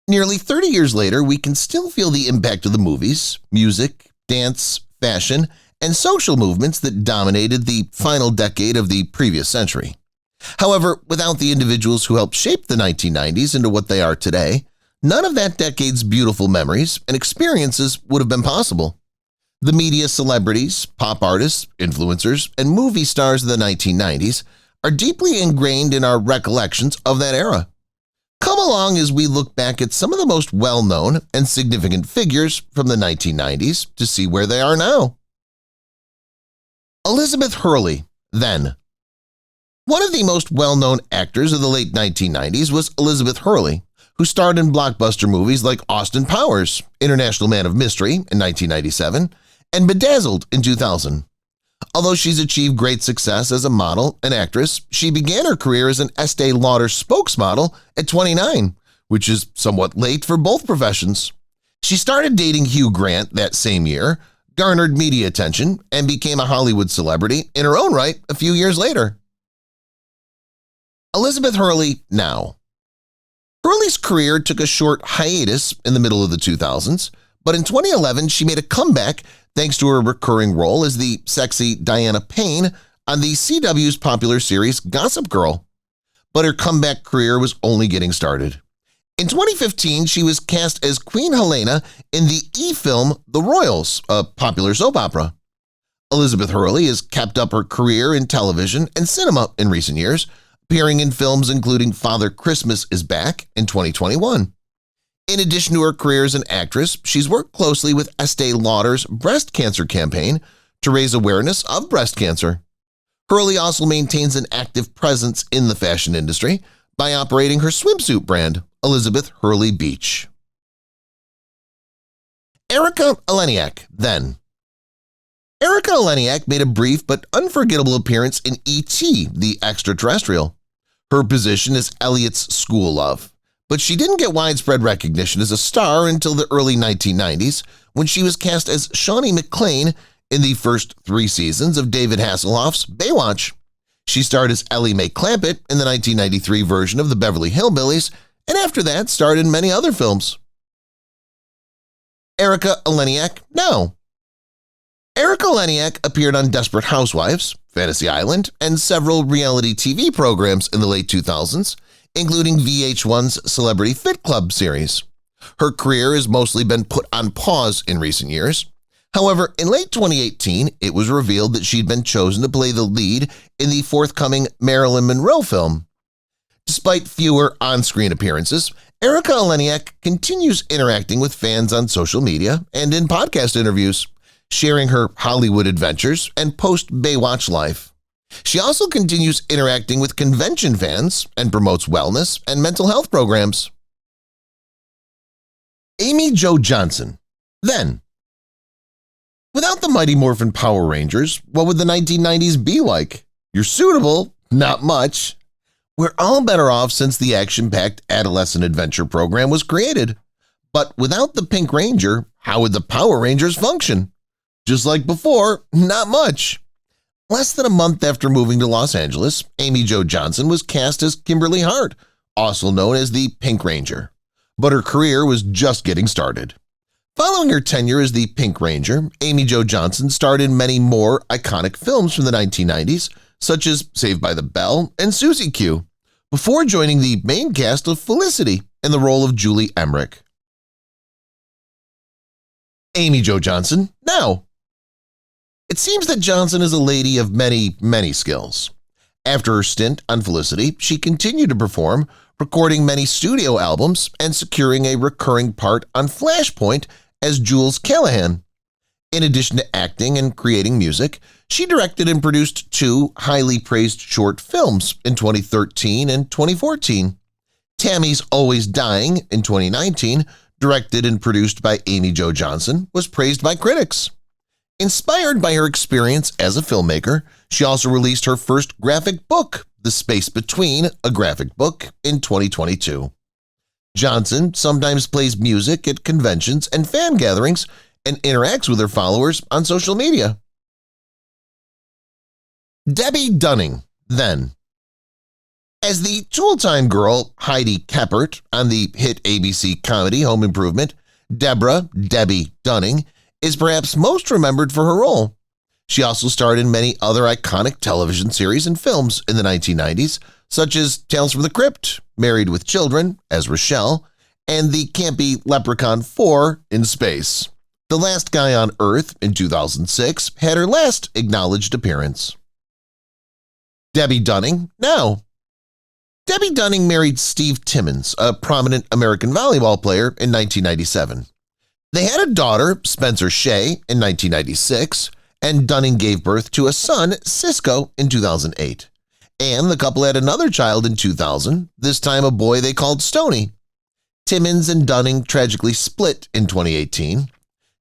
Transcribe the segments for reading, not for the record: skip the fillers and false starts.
Nearly 30 years later, we can still feel the impact of the movies, music, dance, fashion, and social movements that dominated the final decade of the previous century. However, without the individuals who helped shape the 1990s into what they are today, none of that decade's beautiful memories and experiences would have been possible. The media celebrities, pop artists, influencers, and movie stars of the 1990s are deeply ingrained in our recollections of that era. Come along as we look back at some of the most well-known and significant figures from the 1990s to see where they are now. Elizabeth Hurley, then. One of the most well-known actors of the late 1990s was Elizabeth Hurley, who starred in blockbuster movies like Austin Powers, International Man of Mystery in 1997, and Bedazzled in 2000. Although she's achieved great success as a model and actress, she began her career as an Estee Lauder spokesmodel at 29, which is somewhat late for both professions. She started dating Hugh Grant that same year, garnered media attention, and became a Hollywood celebrity in her own right a few years later. Elizabeth Hurley now. Hurley's career took a short hiatus in the middle of the 2000s, but in 2011 she made a comeback thanks to her recurring role as the sexy Diana Payne on the CW's popular series Gossip Girl. But her comeback career was only getting started. In 2015, she was cast as Queen Helena in the E-film The Royals, a popular soap opera. Elizabeth Hurley has kept up her career in television and cinema in recent years, appearing in films including Father Christmas is Back in 2021. In addition to her career as an actress, she's worked closely with Estee Lauder's breast cancer campaign to raise awareness of breast cancer. Hurley also maintains an active presence in the fashion industry by operating her swimsuit brand, Elizabeth Hurley Beach. Erika Eleniak, then. Erika Eleniak made a brief but unforgettable appearance in E.T., the Extraterrestrial. Her position is Elliot's school love, but she didn't get widespread recognition as a star until the early 1990s when she was cast as Shawnee McClain in the first 3 seasons of David Hasselhoff's Baywatch. She starred as Ellie Mae Clampett in the 1993 version of the Beverly Hillbillies, and after that starred in many other films. Erika Eleniak now. Erika Eleniak appeared on Desperate Housewives, Fantasy Island, and several reality TV programs in the late 2000s, including VH1's Celebrity Fit Club series. Her career has mostly been put on pause in recent years. However, in late 2018, it was revealed that she'd been chosen to play the lead in the forthcoming Marilyn Monroe film. Despite fewer on-screen appearances, Erika Eleniak continues interacting with fans on social media and in podcast interviews, sharing her Hollywood adventures and post-Baywatch life. She also continues interacting with convention fans and promotes wellness and mental health programs. Amy Jo Johnson, then. Without the Mighty Morphin Power Rangers, what would the 1990s be like? You're suitable, not much. We're all better off since the action-packed adolescent adventure program was created. But without the Pink Ranger, how would the Power Rangers function? Just like before, not much. Less than a month after moving to Los Angeles, Amy Jo Johnson was cast as Kimberly Hart, also known as the Pink Ranger. But her career was just getting started. Following her tenure as the Pink Ranger, Amy Jo Johnson starred in many more iconic films from the 1990s, such as Saved by the Bell and Susie Q, before joining the main cast of Felicity in the role of Julie Emmerich. Amy Jo Johnson now. It seems that Johnson is a lady of many skills. After her stint on Felicity, she continued to perform, recording many studio albums and securing a recurring part on Flashpoint as Jules Callahan. In addition to acting and creating music, she directed and produced 2 highly praised short films in 2013 and 2014. Tammy's Always Dying in 2019, directed and produced by Amy Jo Johnson, was praised by critics. Inspired by her experience as a filmmaker, she also released her first graphic book, The Space Between, a graphic book, in 2022. Johnson sometimes plays music at conventions and fan gatherings and interacts with her followers on social media. Debbe Dunning, then. As the Tool-Time girl Heidi Keppert on the hit ABC comedy Home Improvement, Debbie Dunning is perhaps most remembered for her role. She also starred in many other iconic television series and films in the 1990s, such as Tales from the Crypt, Married with Children as Rochelle, and the campy Leprechaun 4 in Space. The Last Guy on Earth in 2006 had her last acknowledged appearance. Debbie Dunning now. Debbie Dunning married Steve Timmons, a prominent American volleyball player, in 1997. They had a daughter, Spencer Shea, in 1996, and Dunning gave birth to a son, Cisco, in 2008. And the couple had another child in 2000, this time a boy they called Stoney. Timmons and Dunning tragically split in 2018.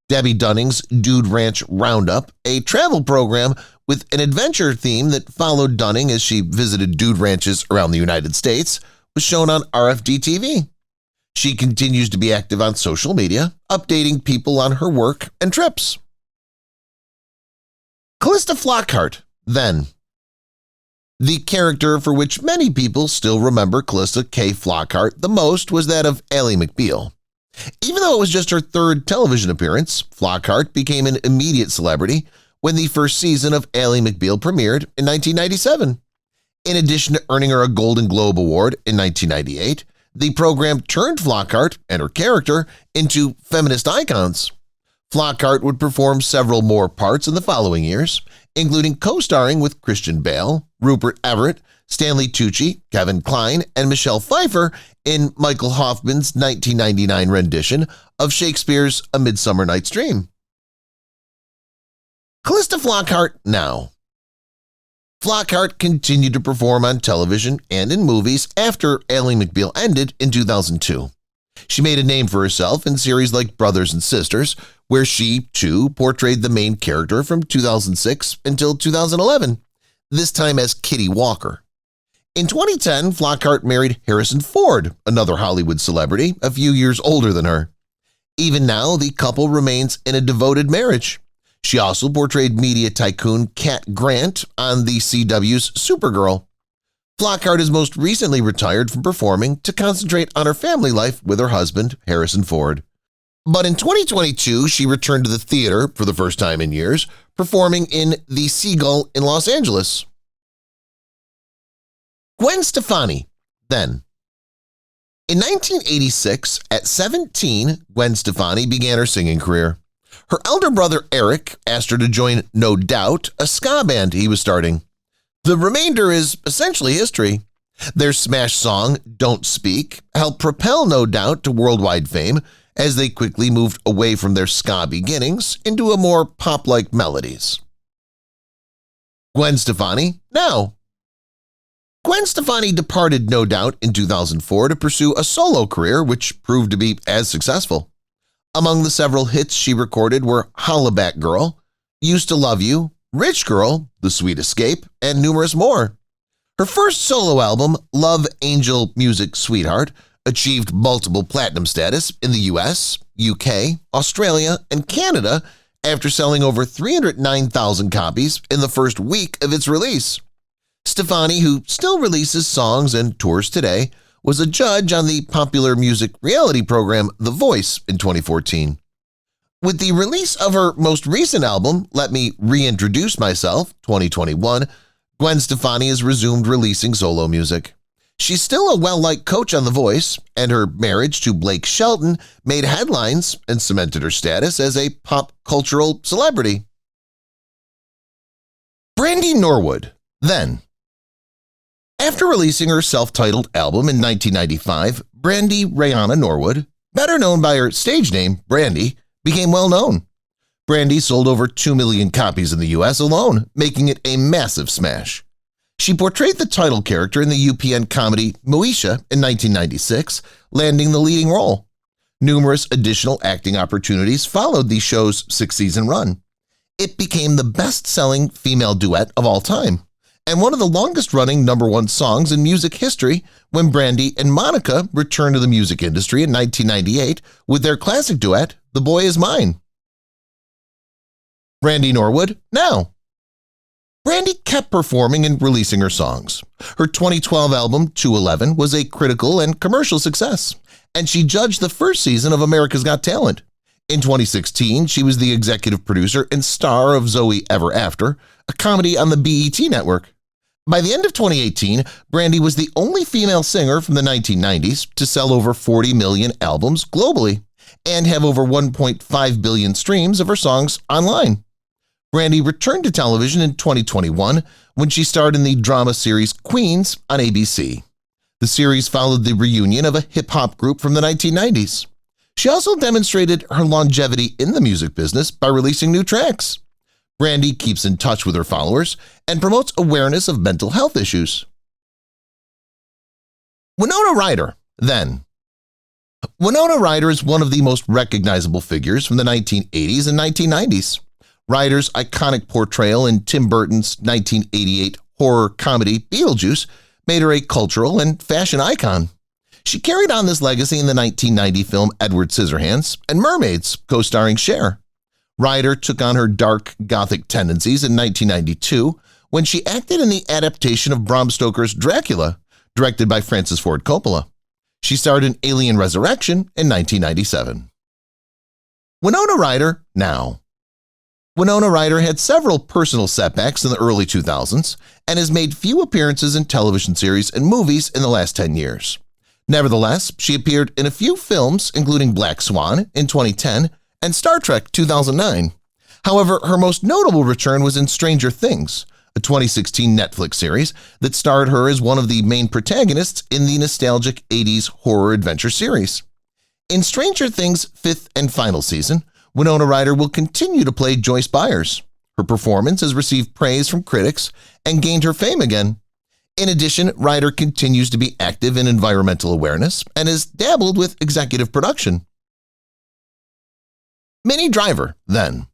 Debbie Dunning's Dude Ranch Roundup, a travel program with an adventure theme that followed Dunning as she visited dude ranches around the United States, was shown on RFD TV. She continues to be active on social media, updating people on her work and trips. Calista Flockhart, then. The character for which many people still remember Calista K. Flockhart the most was that of Ally McBeal. Even though it was just her third television appearance, Flockhart became an immediate celebrity when the first season of Ally McBeal premiered in 1997. In addition to earning her a Golden Globe Award in 1998, the program turned Flockhart and her character into feminist icons. Flockhart would perform several more parts in the following years, including co-starring with Christian Bale, Rupert Everett, Stanley Tucci, Kevin Kline, and Michelle Pfeiffer in Michael Hoffman's 1999 rendition of Shakespeare's A Midsummer Night's Dream. Calista Flockhart now. Flockhart continued to perform on television and in movies after Ally McBeal ended in 2002. She made a name for herself in series like Brothers and Sisters, where she, too, portrayed the main character from 2006 until 2011, this time as Kitty Walker. In 2010, Flockhart married Harrison Ford, another Hollywood celebrity a few years older than her. Even now, the couple remains in a devoted marriage. She also portrayed media tycoon Cat Grant on the CW's Supergirl. Flockhart is most recently retired from performing to concentrate on her family life with her husband, Harrison Ford. But in 2022, she returned to the theater for the first time in years, performing in The Seagull in Los Angeles. Gwen Stefani, then. In 1986, at 17, Gwen Stefani began her singing career. Her elder brother Eric asked her to join No Doubt, a ska band he was starting. The remainder is essentially history. Their smash song, Don't Speak, helped propel No Doubt to worldwide fame as they quickly moved away from their ska beginnings into a more pop-like melodies. Gwen Stefani, now. Gwen Stefani departed No Doubt in 2004 to pursue a solo career which proved to be as successful. Among the several hits she recorded were Hollaback Girl, Used to Love You, Rich Girl, The Sweet Escape, and numerous more. Her first solo album, Love Angel Music Sweetheart, achieved multiple platinum status in the US, UK, Australia, and Canada after selling over 309,000 copies in the first week of its release. Stefani, who still releases songs and tours today, was a judge on the popular music reality program The Voice in 2014. With the release of her most recent album, Let Me Reintroduce Myself, 2021, Gwen Stefani has resumed releasing solo music. She's still a well-liked coach on The Voice, and her marriage to Blake Shelton made headlines and cemented her status as a pop cultural celebrity. Brandy Norwood, then. After releasing her self-titled album in 1995, Brandy Rihanna Norwood, better known by her stage name, Brandy, became well-known. Brandy sold over 2 million copies in the US alone, making it a massive smash. She portrayed the title character in the UPN comedy Moesha in 1996, landing the leading role. Numerous additional acting opportunities followed the show's 6-season run. It became the best-selling female duet of all time, and one of the longest-running #1 songs in music history when Brandy and Monica returned to the music industry in 1998 with their classic duet, The Boy Is Mine. Brandy Norwood, now. Brandy kept performing and releasing her songs. Her 2012 album, 211, was a critical and commercial success, and she judged the first season of America's Got Talent. In 2016, she was the executive producer and star of Zoe Ever After, a comedy on the BET network. By the end of 2018, Brandy was the only female singer from the 1990s to sell over 40 million albums globally and have over 1.5 billion streams of her songs online. Brandy returned to television in 2021 when she starred in the drama series Queens on ABC. The series followed the reunion of a hip-hop group from the 1990s. She also demonstrated her longevity in the music business by releasing new tracks. Brandy keeps in touch with her followers and promotes awareness of mental health issues. Winona Ryder, then. Winona Ryder is one of the most recognizable figures from the 1980s and 1990s. Ryder's iconic portrayal in Tim Burton's 1988 horror comedy Beetlejuice made her a cultural and fashion icon. She carried on this legacy in the 1990 film Edward Scissorhands and Mermaids, co-starring Cher. Ryder took on her dark, gothic tendencies in 1992 when she acted in the adaptation of Bram Stoker's Dracula, directed by Francis Ford Coppola. She starred in Alien Resurrection in 1997. Winona Ryder, now. Winona Ryder had several personal setbacks in the early 2000s and has made few appearances in television series and movies in the last 10 years. Nevertheless, she appeared in a few films, including Black Swan in 2010 and Star Trek 2009. However, her most notable return was in Stranger Things, a 2016 Netflix series that starred her as one of the main protagonists in the nostalgic 80s horror adventure series. In Stranger Things' fifth and final season, Winona Ryder will continue to play Joyce Byers. Her performance has received praise from critics and gained her fame again. In addition, Ryder continues to be active in environmental awareness and has dabbled with executive production. Minnie Driver, then.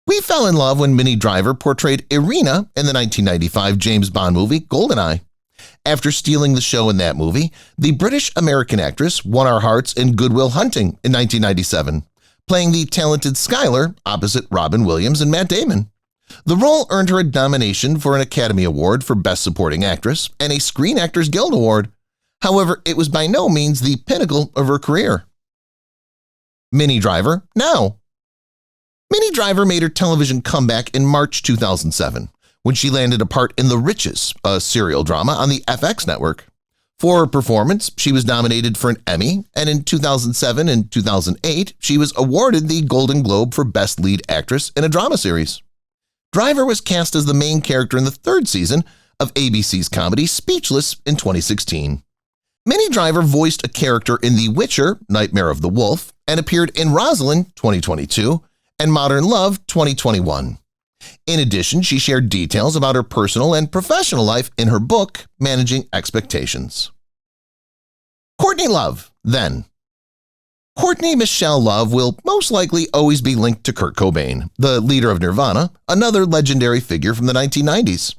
We fell in love when Minnie Driver portrayed Irina in the 1995 James Bond movie GoldenEye. After stealing the show in that movie, the British-American actress won our hearts in Good Will Hunting in 1997, playing the talented Skylar opposite Robin Williams and Matt Damon. The role earned her a nomination for an Academy Award for Best Supporting Actress and a Screen Actors Guild Award. However, it was by no means the pinnacle of her career. Minnie Driver, now. Minnie Driver made her television comeback in March 2007 when she landed a part in The Riches, a serial drama on the FX network. For her performance, she was nominated for an Emmy, and in 2007 and 2008, she was awarded the Golden Globe for Best Lead Actress in a Drama Series. Driver was cast as the main character in the third season of ABC's comedy Speechless in 2016. Minnie Driver voiced a character in The Witcher, Nightmare of the Wolf, and appeared in Rosalind 2022 and Modern Love 2021. In addition, she shared details about her personal and professional life in her book, Managing Expectations. Courtney Love, then. Courtney Michelle Love will most likely always be linked to Kurt Cobain, the leader of Nirvana, another legendary figure from the 1990s.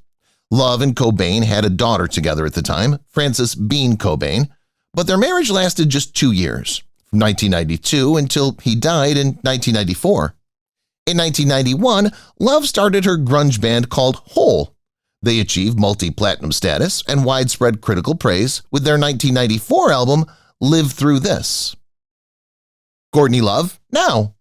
Love and Cobain had a daughter together at the time, Frances Bean Cobain, but their marriage lasted just 2 years, from 1992 until he died in 1994. In 1991, Love started her grunge band called Hole. They achieved multi-platinum status and widespread critical praise with their 1994 album, Live Through This. Courtney Love, now.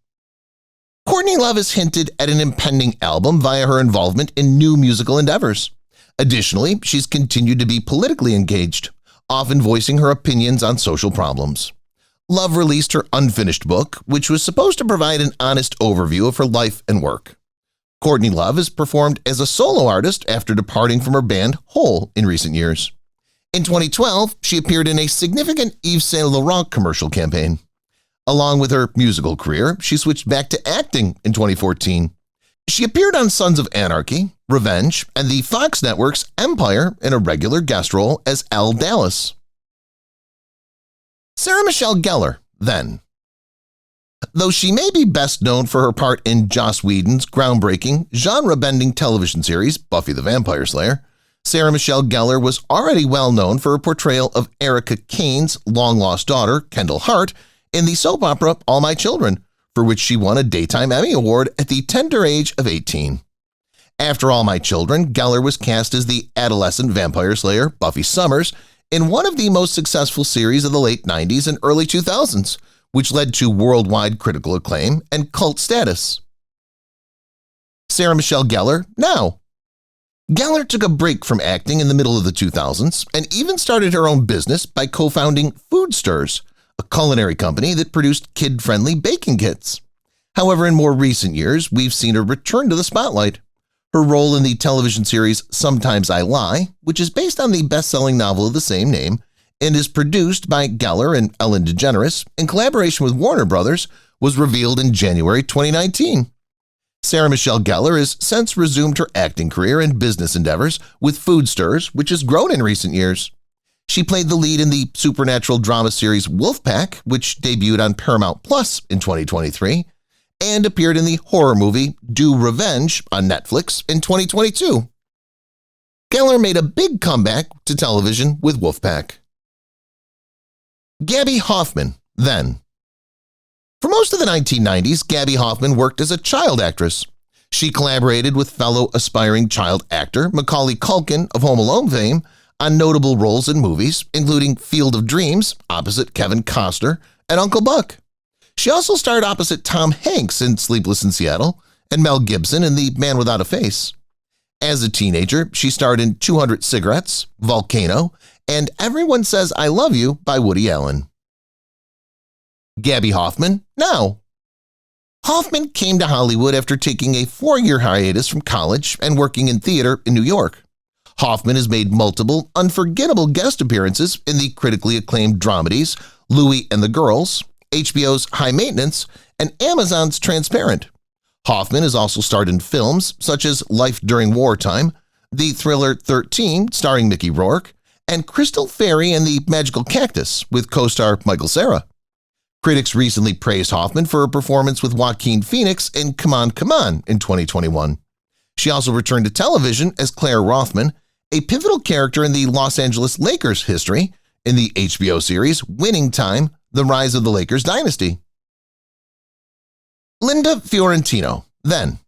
Courtney Love has hinted at an impending album via her involvement in new musical endeavors. Additionally, she's continued to be politically engaged, often voicing her opinions on social problems. Love released her unfinished book, which was supposed to provide an honest overview of her life and work. Courtney Love has performed as a solo artist after departing from her band Hole in recent years. In 2012, she appeared in a significant Yves Saint Laurent commercial campaign. Along with her musical career, she switched back to acting in 2014. She appeared on Sons of Anarchy, Revenge, and the Fox Network's Empire in a regular guest role as Elle Dallas. Sarah Michelle Gellar, then. Though she may be best known for her part in Joss Whedon's groundbreaking, genre-bending television series Buffy the Vampire Slayer, Sarah Michelle Gellar was already well known for her portrayal of Erica Kane's long-lost daughter, Kendall Hart, in the soap opera All My Children, for which she won a Daytime Emmy Award at the tender age of 18. After All My Children, Gellar was cast as the adolescent vampire slayer Buffy Summers in one of the most successful series of the late 90s and early 2000s, which led to worldwide critical acclaim and cult status. Sarah Michelle Gellar, now. Gellar took a break from acting in the middle of the 2000s and even started her own business by co-founding Food Stirs, a culinary company that produced kid-friendly baking kits. However, in more recent years, we've seen her return to the spotlight. Her role in the television series Sometimes I Lie, which is based on the best-selling novel of the same name and is produced by Gellar and Ellen DeGeneres in collaboration with Warner Brothers, was revealed in January 2019. Sarah Michelle Gellar has since resumed her acting career and business endeavors with Food Stirs, which has grown in recent years. She played the lead in the supernatural drama series Wolfpack, which debuted on Paramount Plus in 2023, and appeared in the horror movie Do Revenge on Netflix in 2022. Gellar made a big comeback to television with Wolfpack. Gaby Hoffman, then. For most of the 1990s, Gaby Hoffman worked as a child actress. She collaborated with fellow aspiring child actor Macaulay Culkin of Home Alone fame on notable roles in movies, including Field of Dreams opposite Kevin Costner and Uncle Buck. She also starred opposite Tom Hanks in Sleepless in Seattle and Mel Gibson in The Man Without a Face. As a teenager, she starred in 200 Cigarettes, Volcano, and Everyone Says I Love You by Woody Allen. Gaby Hoffman, now. Hoffman came to Hollywood after taking a 4-year hiatus from college and working in theater in New York. Hoffman has made multiple unforgettable guest appearances in the critically acclaimed dramedies Louie and the Girls, HBO's High Maintenance, and Amazon's Transparent. Hoffman has also starred in films such as Life During Wartime, the thriller 13 starring Mickey Rourke, and Crystal Fairy and the Magical Cactus with co-star Michael Cera. Critics recently praised Hoffman for her performance with Joaquin Phoenix in Come On, Come On in 2021. She also returned to television as Claire Rothman, a pivotal character in the Los Angeles Lakers history in the HBO series Winning Time: The Rise of the Lakers Dynasty. Linda Fiorentino, then.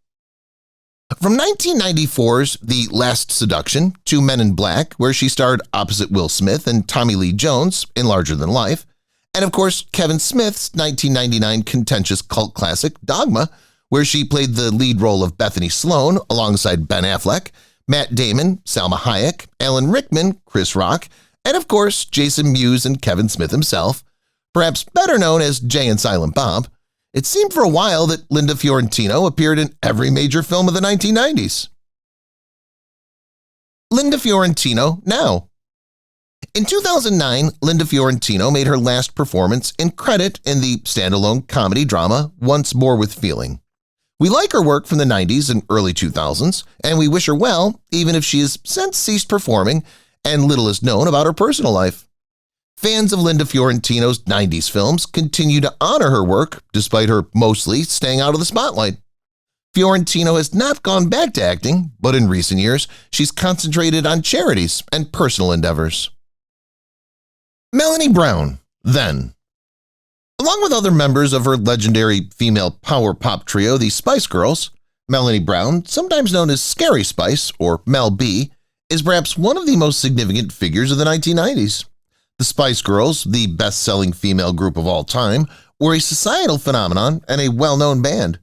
From 1994's The Last Seduction to Men in Black, where she starred opposite Will Smith and Tommy Lee Jones in Larger Than Life, and of course Kevin Smith's 1999 contentious cult classic Dogma, where she played the lead role of Bethany Sloan alongside Ben Affleck, Matt Damon, Salma Hayek, Alan Rickman, Chris Rock, and of course Jason Mewes and Kevin Smith himself, perhaps better known as Jay and Silent Bob. It seemed for a while that Linda Fiorentino appeared in every major film of the 1990s. Linda Fiorentino, now. In 2009, Linda Fiorentino made her last performance in credit in the standalone comedy drama Once More with Feeling. We like her work from the 90s and early 2000s, and we wish her well, even if she has since ceased performing and little is known about her personal life. Fans of Linda Fiorentino's 90s films continue to honor her work despite her mostly staying out of the spotlight. Fiorentino has not gone back to acting, but in recent years, she's concentrated on charities and personal endeavors. Melanie Brown, then. Along with other members of her legendary female power pop trio, the Spice Girls, Melanie Brown, sometimes known as Scary Spice or Mel B, is perhaps one of the most significant figures of the 1990s. The Spice Girls, the best-selling female group of all time, were a societal phenomenon and a well-known band.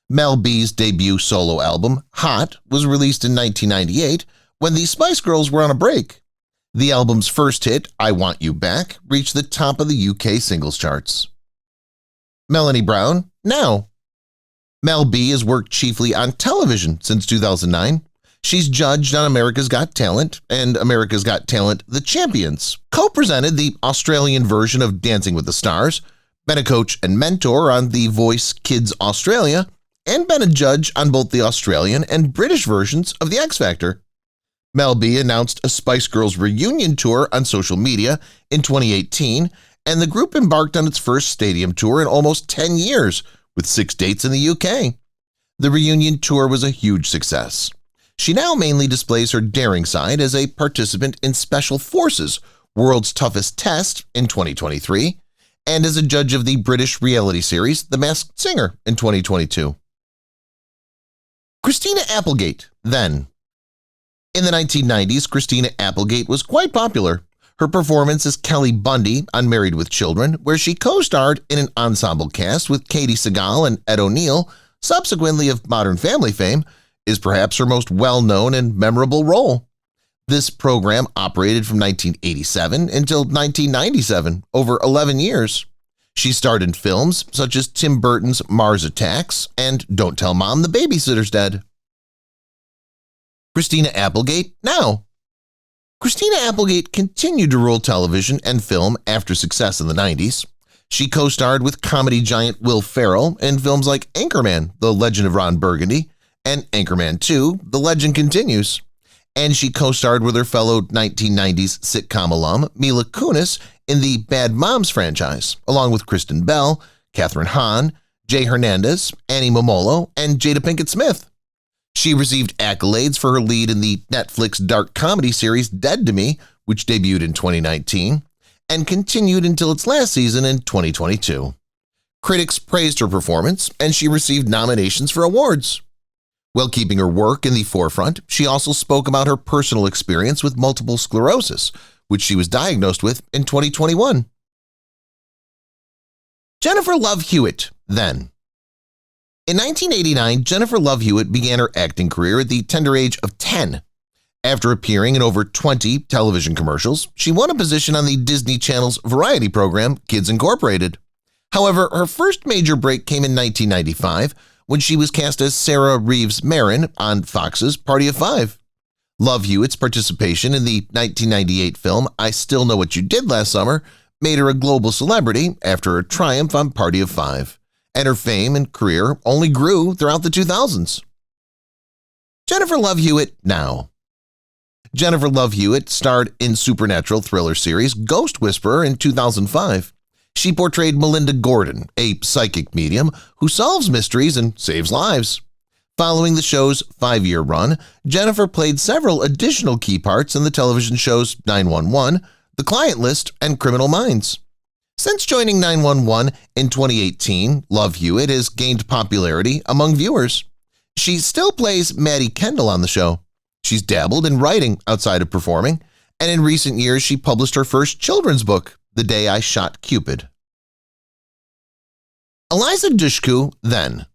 Mel B's debut solo album, Hot, was released in 1998 when the Spice Girls were on a break. The album's first hit, I Want You Back, reached the top of the UK singles charts. Melanie Brown, now. Mel B has worked chiefly on television since 2009. She's judged on America's Got Talent and America's Got Talent The Champions, co-presented the Australian version of Dancing with the Stars, been a coach and mentor on The Voice Kids Australia, and been a judge on both the Australian and British versions of The X Factor. Mel B announced a Spice Girls reunion tour on social media in 2018, and the group embarked on its first stadium tour in almost 10 years, with 6 dates in the UK. The reunion tour was a huge success. She now mainly displays her daring side as a participant in Special Forces World's Toughest Test in 2023 and as a judge of the British reality series The Masked Singer in 2022. Christina Applegate, then. In the 1990s, Christina Applegate was quite popular. Her performance as Kelly Bundy on Married with Children, where she co-starred in an ensemble cast with Katie Sagal and Ed O'Neill, subsequently of Modern Family fame, is perhaps her most well-known and memorable role. This program operated from 1987 until 1997, over 11 years. She starred in films such as Tim Burton's Mars Attacks and Don't Tell Mom the Babysitter's Dead. Christina Applegate now. Christina Applegate continued to rule television and film after success in the 90s. She co-starred with comedy giant Will Ferrell in films like Anchorman, The Legend of Ron Burgundy, and Anchorman 2, The Legend Continues. And she co-starred with her fellow 1990s sitcom alum Mila Kunis in the Bad Moms franchise, along with Kristen Bell, Kathryn Hahn, Jay Hernandez, Annie Momolo, and Jada Pinkett Smith. She received accolades for her lead in the Netflix dark comedy series Dead to Me, which debuted in 2019, and continued until its last season in 2022. Critics praised her performance, and she received nominations for awards. While keeping her work in the forefront, she also spoke about her personal experience with multiple sclerosis, which she was diagnosed with in 2021. Jennifer Love Hewitt, then. In 1989, Jennifer Love Hewitt began her acting career at the tender age of 10. After appearing in over 20 television commercials, she won a position on the Disney Channel's variety program, Kids Incorporated. However, her first major break came in 1995 when she was cast as Sarah Reeves Marin on Fox's Party of Five. Love Hewitt's participation in the 1998 film I Still Know What You Did Last Summer made her a global celebrity after her triumph on Party of Five, and her fame and career only grew throughout the 2000s. Jennifer Love Hewitt now. Jennifer Love Hewitt starred in supernatural thriller series Ghost Whisperer in 2005. She portrayed Melinda Gordon, a psychic medium who solves mysteries and saves lives. Following the show's 5-year run, Jennifer played several additional key parts in the television shows 911, The Client List, and Criminal Minds. Since joining 911 in 2018, Love Hewitt has gained popularity among viewers. She still plays Maddie Kendall on the show. She's dabbled in writing outside of performing, and in recent years she published her first children's book, The Day I Shot Cupid. Eliza Dushku, then.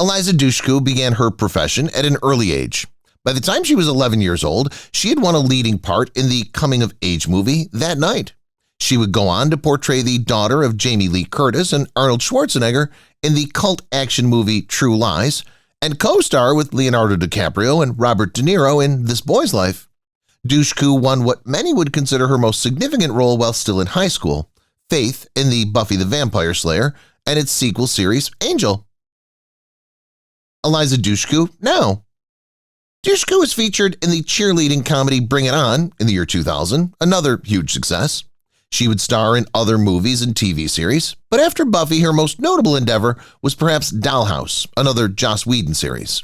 Eliza Dushku began her profession at an early age. By the time she was 11 years old, she had won a leading part in the coming-of-age movie That Night. She would go on to portray the daughter of Jamie Lee Curtis and Arnold Schwarzenegger in the cult action movie True Lies, and co-star with Leonardo DiCaprio and Robert De Niro in This Boy's Life. Dushku won what many would consider her most significant role while still in high school, Faith in the Buffy the Vampire Slayer and its sequel series Angel. Eliza Dushku now. Dushku was featured in the cheerleading comedy Bring It On in the year 2000, another huge success. She would star in other movies and TV series, but after Buffy, her most notable endeavor was perhaps Dollhouse, another Joss Whedon series.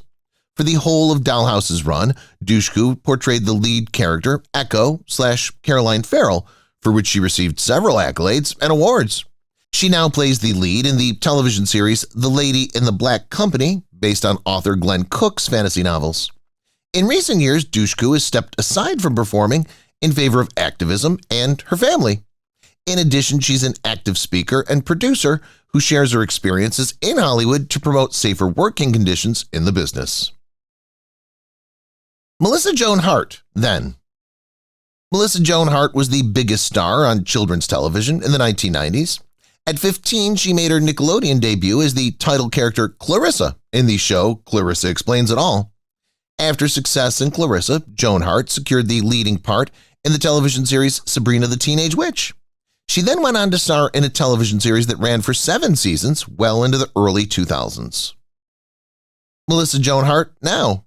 For the whole of Dollhouse's run, Dushku portrayed the lead character Echo/Caroline Farrell, for which she received several accolades and awards. She now plays the lead in the television series The Lady in the Black Company, based on author Glenn Cook's fantasy novels. In recent years, Dushku has stepped aside from performing in favor of activism and her family. In addition, she's an active speaker and producer who shares her experiences in Hollywood to promote safer working conditions in the business. Melissa Joan Hart, then. Melissa Joan Hart was the biggest star on children's television in the 1990s. At 15, she made her Nickelodeon debut as the title character Clarissa in the show Clarissa Explains It All. After success in Clarissa, Joan Hart secured the leading part in the television series Sabrina the Teenage Witch. She then went on to star in a television series that ran for 7 seasons well into the early 2000s. Melissa Joan Hart now.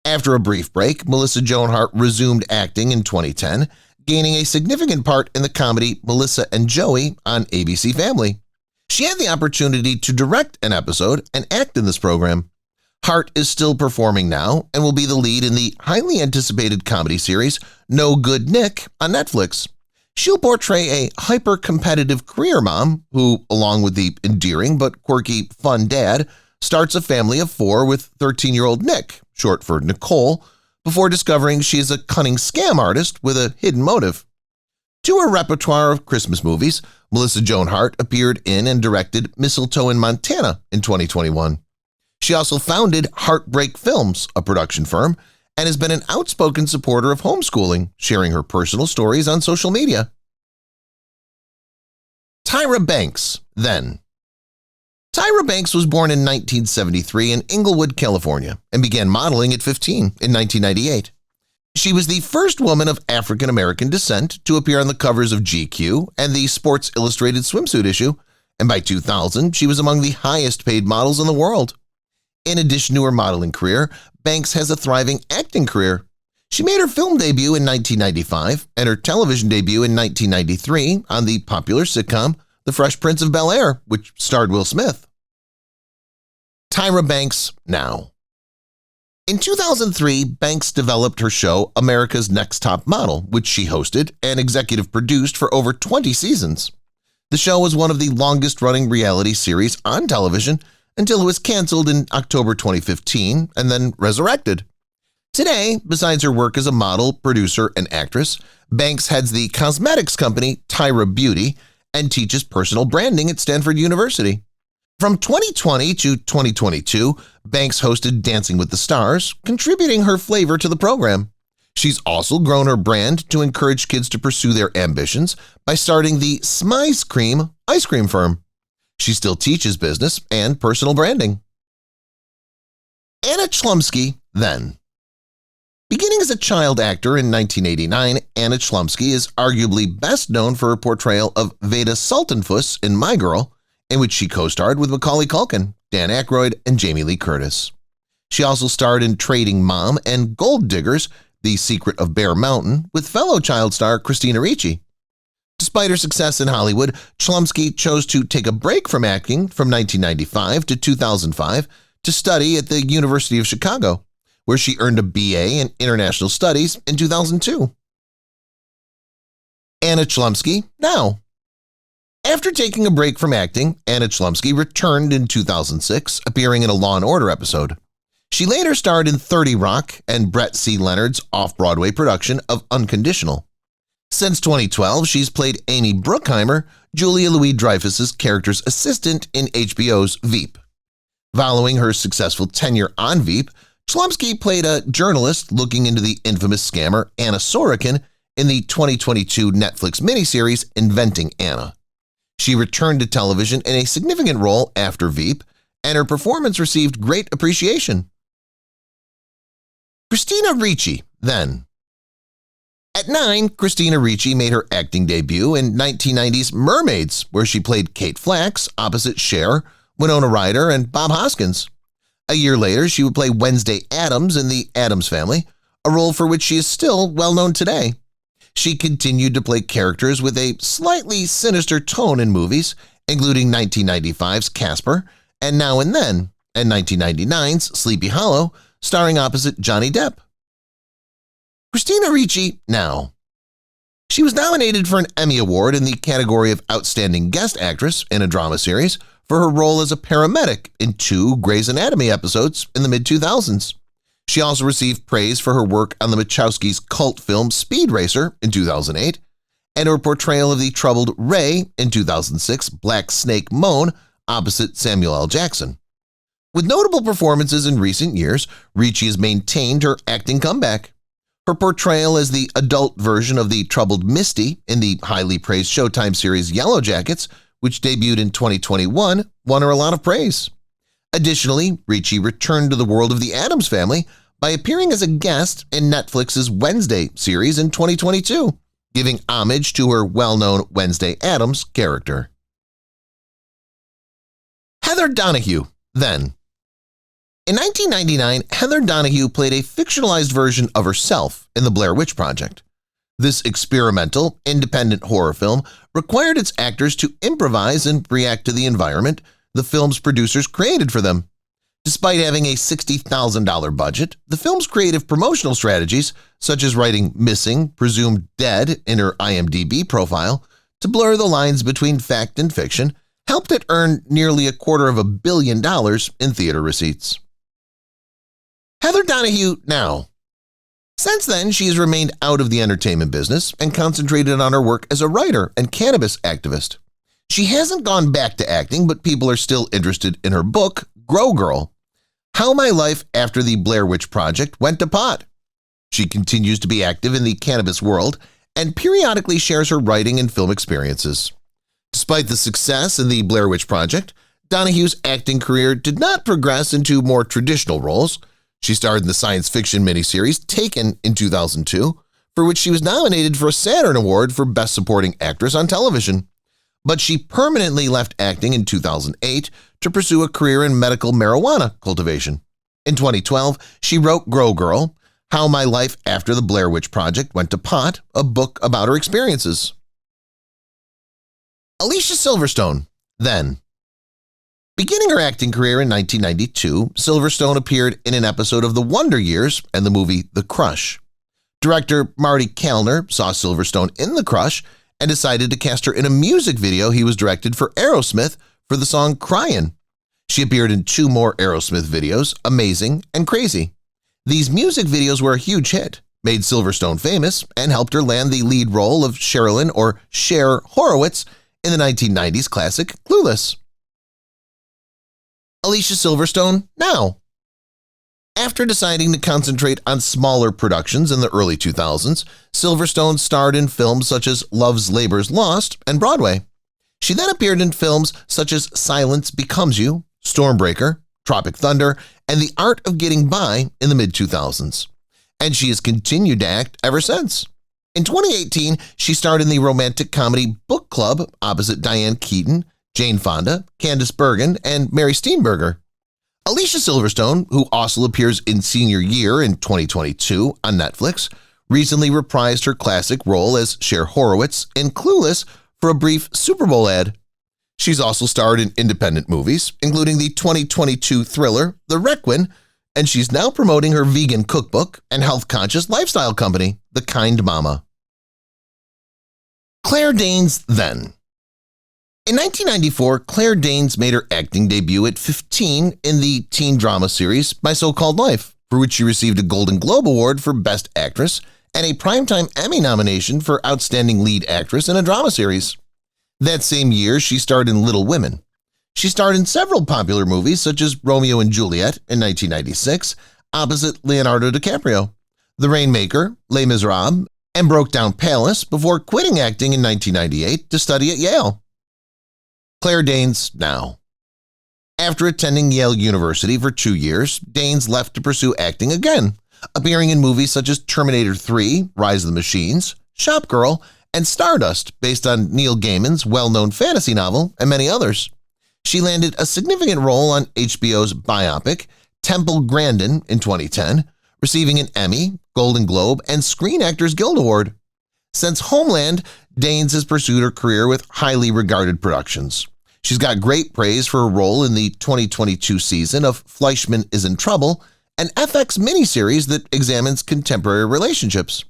After a brief break, Melissa Joan Hart resumed acting in 2010, gaining a significant part in the comedy Melissa and Joey on ABC Family. She had the opportunity to direct an episode and act in this program. Hart is still performing now and will be the lead in the highly anticipated comedy series No Good Nick on Netflix. She'll portray a hyper-competitive career mom who, along with the endearing but quirky fun dad, starts a family of 4 with 13-year-old Nick, short for Nicole, before discovering she is a cunning scam artist with a hidden motive. To her repertoire of Christmas movies, Melissa Joan Hart appeared in and directed Mistletoe in Montana in 2021. She also founded Heartbreak Films, a production firm, and has been an outspoken supporter of homeschooling, sharing her personal stories on social media. Tyra Banks, then. Tyra Banks was born in 1973 in Inglewood, California, and began modeling at 15 in 1998. She was the first woman of African-American descent to appear on the covers of GQ and the Sports Illustrated swimsuit issue, and by 2000, she was among the highest-paid models in the world. In addition to her modeling career, Banks has a thriving acting career. She made her film debut in 1995 and her television debut in 1993 on the popular sitcom The Fresh Prince of Bel-Air, which starred Will Smith. Tyra Banks now. In 2003, Banks developed her show America's Next Top Model, which she hosted and executive produced for over 20 seasons. The show was one of the longest-running reality series on television until it was canceled in October 2015 and then resurrected. Today, besides her work as a model, producer, and actress, Banks heads the cosmetics company Tyra Beauty and teaches personal branding at Stanford University. From 2020 to 2022, Banks hosted Dancing with the Stars, contributing her flavor to the program. She's also grown her brand to encourage kids to pursue their ambitions by starting the Smize Cream ice cream firm. She still teaches business and personal branding. Anna Chlumsky, then. Beginning as a child actor in 1989, Anna Chlumsky is arguably best known for her portrayal of Veda Sultanfuss in My Girl, in which she co-starred with Macaulay Culkin, Dan Aykroyd, and Jamie Lee Curtis. She also starred in Trading Mom and Gold Diggers, The Secret of Bear Mountain, with fellow child star Christina Ricci. Despite her success in Hollywood, Chlumsky chose to take a break from acting from 1995 to 2005 to study at the University of Chicago, where she earned a BA in International Studies in 2002. Anna Chlumsky now. After taking a break from acting, Anna Chlumsky returned in 2006, appearing in a Law & Order episode. She later starred in 30 Rock and Brett C. Leonard's off-Broadway production of Unconditional. Since 2012, she's played Amy Bruckheimer, Julia Louis-Dreyfus's character's assistant in HBO's Veep. Following her successful tenure on Veep, Chlumsky played a journalist looking into the infamous scammer Anna Sorokin in the 2022 Netflix miniseries Inventing Anna. She returned to television in a significant role after Veep, and her performance received great appreciation. Christina Ricci, then. At 9, Christina Ricci made her acting debut in 1990's Mermaids, where she played Kate Flax opposite Cher, Winona Ryder, and Bob Hoskins. A year later, she would play Wednesday Addams in The Addams Family, a role for which she is still well known today. She continued to play characters with a slightly sinister tone in movies, including 1995's Casper and Now and Then, and 1999's Sleepy Hollow, starring opposite Johnny Depp. Christina Ricci now. She was nominated for an Emmy Award in the category of Outstanding Guest Actress in a Drama Series for her role as a paramedic in 2 Grey's Anatomy episodes in the mid-2000s. She also received praise for her work on the Wachowskis' cult film Speed Racer in 2008 and her portrayal of the troubled Ray in 2006 Black Snake Moan opposite Samuel L. Jackson. With notable performances in recent years, Ricci has maintained her acting comeback. Her portrayal as the adult version of the troubled Misty in the highly praised Showtime series Yellow Jackets, which debuted in 2021, won her a lot of praise. Additionally, Ricci returned to the world of The Addams Family by appearing as a guest in Netflix's Wednesday series in 2022, giving homage to her well-known Wednesday Addams character. Heather Donahue, then. In 1999, Heather Donahue played a fictionalized version of herself in The Blair Witch Project. This experimental, independent horror film required its actors to improvise and react to the environment the film's producers created for them. Despite having a $60,000 budget, the film's creative promotional strategies, such as writing missing, presumed dead in her IMDb profile to blur the lines between fact and fiction, helped it earn nearly $250 million in theater receipts. Heather Donahue now. Since then, she has remained out of the entertainment business and concentrated on her work as a writer and cannabis activist. She hasn't gone back to acting, but people are still interested in her book, Grow Girl: How My Life After the Blair Witch Project Went to Pot. She continues to be active in the cannabis world and periodically shares her writing and film experiences. Despite the success in the Blair Witch Project, Donahue's acting career did not progress into more traditional roles. She starred in the science fiction miniseries Taken in 2002, for which she was nominated for a Saturn Award for Best Supporting Actress on Television. But she permanently left acting in 2008 to pursue a career in medical marijuana cultivation. In 2012, she wrote Grow Girl: How My Life After the Blair Witch Project Went to Pot, a book about her experiences. Alicia Silverstone, then. Beginning her acting career in 1992, Silverstone appeared in an episode of The Wonder Years and the movie The Crush. Director Marty Kalner saw Silverstone in The Crush and decided to cast her in a music video he was directed for Aerosmith for the song Cryin'. She appeared in 2 more Aerosmith videos, Amazing and Crazy. These music videos were a huge hit, made Silverstone famous, and helped her land the lead role of Sherilyn or Cher Horowitz in the 1990s classic Clueless. Alicia Silverstone now. After deciding to concentrate on smaller productions in the early 2000s, Silverstone starred in films such as Love's Labor's Lost and Broadway. She then appeared in films such as Silence Becomes You, Stormbreaker, Tropic Thunder, and The Art of Getting By in the mid-2000s. And she has continued to act ever since. In 2018, she starred in the romantic comedy Book Club opposite Diane Keaton, Jane Fonda, Candice Bergen, and Mary Steenburgen. Alicia Silverstone, who also appears in Senior Year in 2022 on Netflix, recently reprised her classic role as Cher Horowitz in Clueless for a brief Super Bowl ad. She's also starred in independent movies, including the 2022 thriller The Requiem, and she's now promoting her vegan cookbook and health-conscious lifestyle company, The Kind Mama. Claire Danes then. In 1994, Claire Danes made her acting debut at 15 in the teen drama series My So-Called Life, for which she received a Golden Globe Award for Best Actress and a Primetime Emmy nomination for Outstanding Lead Actress in a Drama Series. That same year, she starred in Little Women. She starred in several popular movies such as Romeo and Juliet in 1996, opposite Leonardo DiCaprio, The Rainmaker, Les Miserables, and Broke Down Palace before quitting acting in 1998 to study at Yale. Claire Danes now. After attending Yale University for 2 years, Danes left to pursue acting again, appearing in movies such as Terminator 3, Rise of the Machines, Shop Girl, and Stardust, based on Neil Gaiman's well-known fantasy novel, and many others. She landed a significant role on HBO's biopic, Temple Grandin, in 2010, receiving an Emmy, Golden Globe, and Screen Actors Guild Award. Since Homeland, Danes has pursued her career with highly regarded productions. She's got great praise for her role in the 2022 season of Fleischman is in Trouble, an FX miniseries that examines contemporary relationships.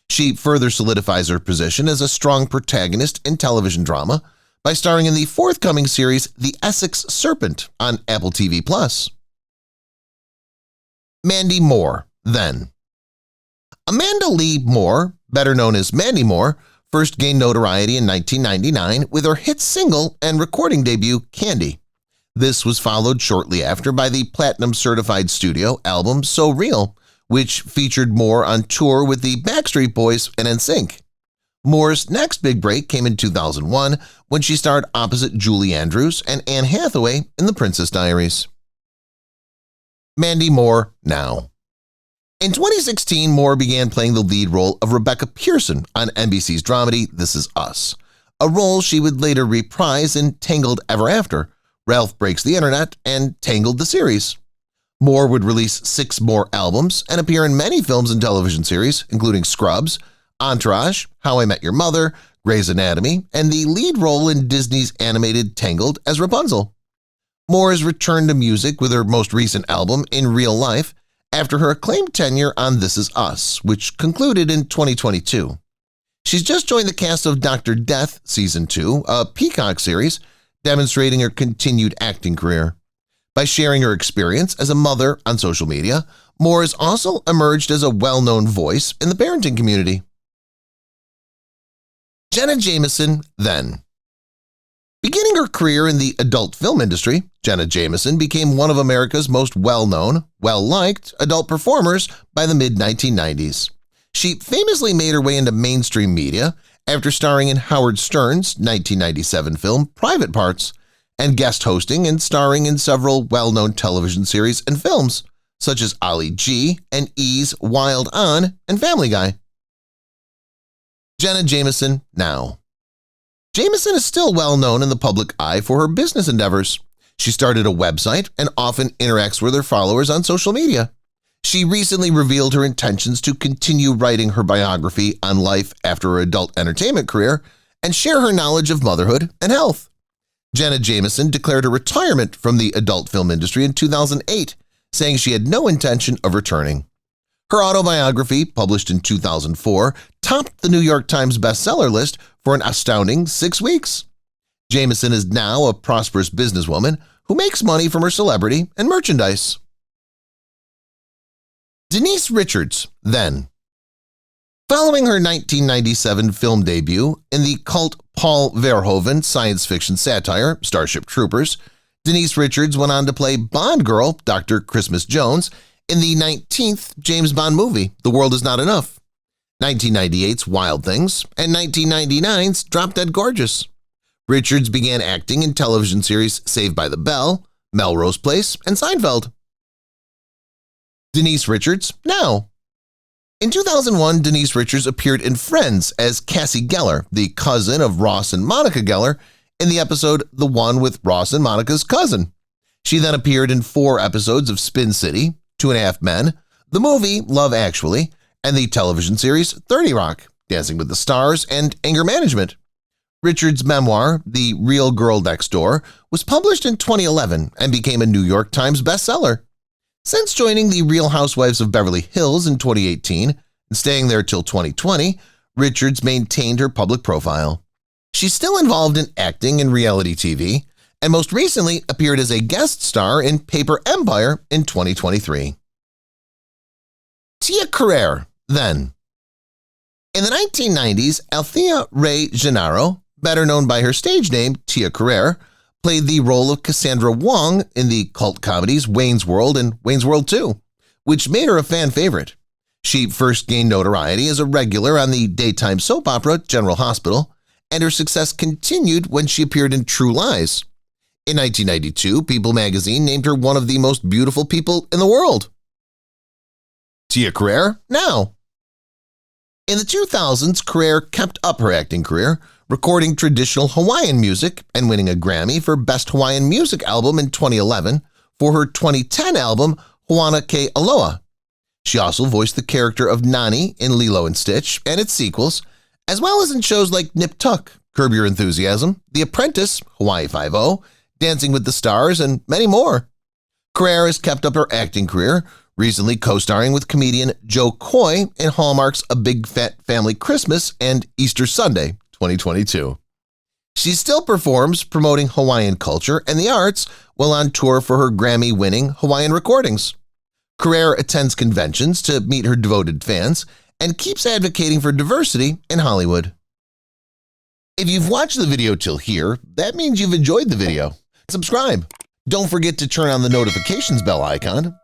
She further solidifies her position as a strong protagonist in television drama by starring in the forthcoming series The Essex Serpent on Apple TV+. Mandy Moore, then. Amanda Lee Moore, better known as Mandy Moore, first gained notoriety in 1999 with her hit single and recording debut, Candy. This was followed shortly after by the platinum-certified studio album So Real, which featured Moore on tour with the Backstreet Boys and NSYNC. Moore's next big break came in 2001 when she starred opposite Julie Andrews and Anne Hathaway in The Princess Diaries. Mandy Moore now. In 2016, Moore began playing the lead role of Rebecca Pearson on NBC's dramedy This Is Us, a role she would later reprise in Tangled Ever After, Ralph Breaks the Internet, and Tangled the Series. Moore would release 6 more albums and appear in many films and television series, including Scrubs, Entourage, How I Met Your Mother, Grey's Anatomy, and the lead role in Disney's animated Tangled as Rapunzel. Moore has returned to music with her most recent album, In Real Life, after her acclaimed tenure on This Is Us, which concluded in 2022. She's just joined the cast of Dr. Death Season 2, a Peacock series, demonstrating her continued acting career. By sharing her experience as a mother on social media, Moore has also emerged as a well-known voice in the parenting community. Jenna Jameson, then. Beginning her career in the adult film industry, Jenna Jameson became one of America's most well-known, well-liked adult performers by the mid-1990s. She famously made her way into mainstream media after starring in Howard Stern's 1997 film Private Parts and guest hosting and starring in several well-known television series and films, such as Ali G and E's Wild On and Family Guy. Jenna Jameson now. Jameson is still well known in the public eye for her business endeavors. She started a website and often interacts with her followers on social media. She recently revealed her intentions to continue writing her biography on life after her adult entertainment career and share her knowledge of motherhood and health. Jenna Jameson declared her retirement from the adult film industry in 2008, saying she had no intention of returning. Her autobiography, published in 2004, topped the New York Times bestseller list for an astounding 6 weeks. Jameson is now a prosperous businesswoman who makes money from her celebrity and merchandise. Denise Richards, then. Following her 1997 film debut in the cult Paul Verhoeven science fiction satire Starship Troopers, Denise Richards went on to play Bond girl Dr. Christmas Jones in the 19th James Bond movie, The World Is Not Enough, 1998's Wild Things, and 1999's Drop Dead Gorgeous. Richards began acting in television series Saved by the Bell, Melrose Place, and Seinfeld. Denise Richards now. In 2001, Denise Richards appeared in Friends as Cassie Gellar, the cousin of Ross and Monica Gellar, in the episode The One with Ross and Monica's Cousin. She then appeared in 4 episodes of Spin City, 2.5 Men, the movie Love Actually, and the television series 30 Rock, Dancing with the Stars, and Anger Management. Richards' memoir, The Real Girl Next Door, was published in 2011 and became a New York Times bestseller. Since joining the Real Housewives of Beverly Hills in 2018 and staying there till 2020, Richards maintained her public profile. She's still involved in acting and reality TV, and most recently appeared as a guest star in Paper Empire in 2023. Tia Carrere, then. In the 1990s, Althea Ray Gennaro, better known by her stage name Tia Carrere, played the role of Cassandra Wong in the cult comedies Wayne's World and Wayne's World 2, which made her a fan favorite. She first gained notoriety as a regular on the daytime soap opera General Hospital, and her success continued when she appeared in True Lies. In 1992, People magazine named her one of the most beautiful people in the world. Tia Carrere now. In the 2000s, Carrere kept up her acting career, recording traditional Hawaiian music and winning a Grammy for Best Hawaiian Music Album in 2011 for her 2010 album Hoana Ke Aloha. She also voiced the character of Nani in Lilo and Stitch and its sequels, as well as in shows like Nip Tuck, Curb Your Enthusiasm, The Apprentice, Hawaii Five-0, Dancing with the Stars, and many more. Carrere has kept up her acting career, recently co-starring with comedian Joe Coy in Hallmark's A Big Fat Family Christmas and Easter Sunday, 2022. She still performs promoting Hawaiian culture and the arts while on tour for her Grammy-winning Hawaiian recordings. Carrere attends conventions to meet her devoted fans and keeps advocating for diversity in Hollywood. If you've watched the video till here, that means you've enjoyed the video. Subscribe. Don't forget to turn on the notifications bell icon